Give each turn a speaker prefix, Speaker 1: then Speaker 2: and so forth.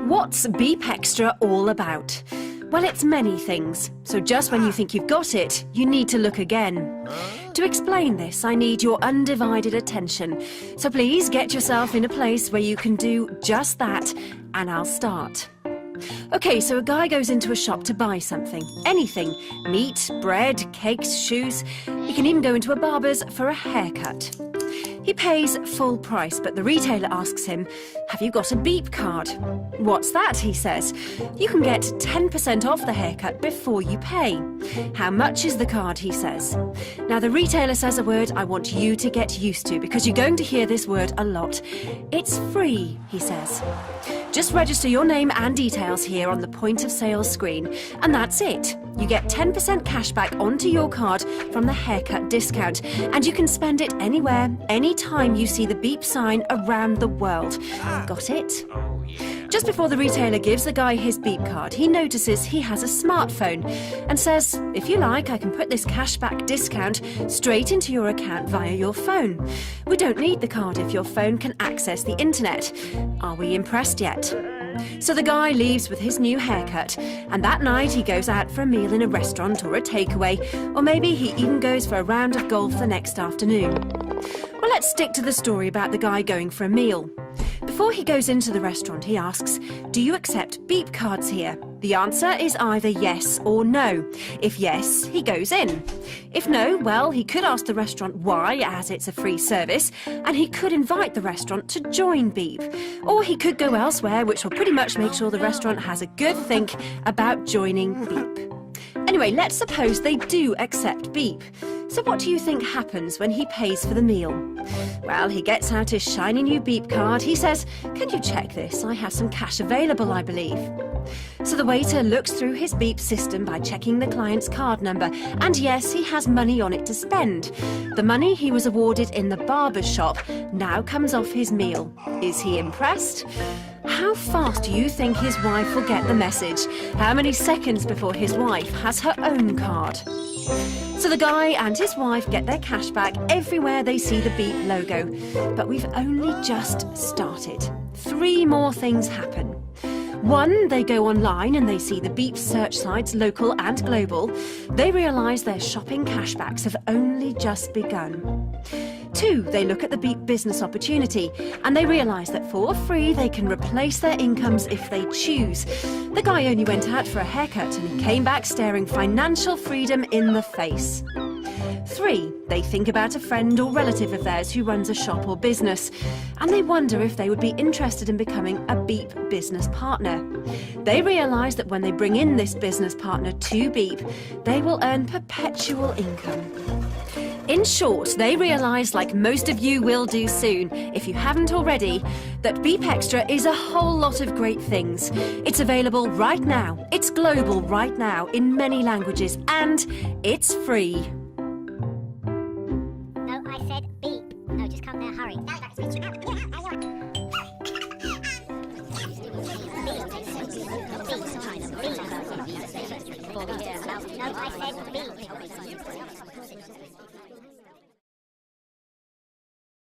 Speaker 1: What's Beep Extra all about? Well, it's many things, so just when you think you've got it, you need to look again. To explain this, I need your undivided attention, so please get yourself in a place where you can do just that, and I'll start. Okay, so a guy goes into a shop to buy something, anything, meat, bread, cakes, shoes. He can even go into a barber's for a haircut. He pays full price, but the retailer asks him, "Have you got a Beep card?" "What's that?" he says. "You can get 10% off the haircut before you pay." "How much is the card?" he says. Now the retailer says a word I want you to get used to because you're going to hear this word a lot. "It's free," he says. "Just register your name and details here on the point of sale screen, and that's it. You get 10% cash back onto your card from the haircut discount, and you can spend it anywhere, anytime you see the Beep sign around the world." Got it? Just before the retailer gives the guy his Beep card, he notices he has a smartphone and says, "If you like, I can put this cashback discount straight into your account via your phone. We don't need the card if your phone can access the internet." Are we impressed yet? So the guy leaves with his new haircut, and that night he goes out for a meal in a restaurant or a takeaway, or maybe he even goes for a round of golf the next afternoon. Well, let's stick to the story about the guy going for a meal. Before he goes into the restaurant, he asks, "Do you accept Beep cards here?" The answer is either yes or no. If yes, he goes in. If no, well, he could ask the restaurant why, as it's a free service, and he could invite the restaurant to join Beep. Or he could go elsewhere, which will pretty much make sure the restaurant has a good think about joining Beep. Anyway, let's suppose they do accept Beep. So what do you think happens when he pays for the meal? Well, he gets out his shiny new Beep card. He says, "Can you check this? I have some cash available, I believe." So the waiter looks through his Beep system by checking the client's card number, and yes, he has money on it to spend. The money he was awarded in the barber's shop now comes off his meal. Is he impressed? How fast do you think his wife will get the message? How many seconds before his wife has her own card? So the guy and his wife get their cash back everywhere they see the Beep logo. But we've only just started. 3 more things happen. 1, they go online and they see the Beep search sites, local and global. They realise their shopping cashbacks have only just begun. 2, they look at the Beep business opportunity and they realise that for free they can replace their incomes if they choose. The guy only went out for a haircut and he came back staring financial freedom in the face. 3, they think about a friend or relative of theirs who runs a shop or business, and they wonder if they would be interested in becoming a Beep business partner. They realise that when they bring in this business partner to Beep, they will earn perpetual income. In short, they realise, like most of you will do soon, if you haven't already, that Beep Extra is a whole lot of great things. It's available right now, it's global right now, in many languages, and it's free.
Speaker 2: No, I said beep. No, just come now, hurry. No, I said beep.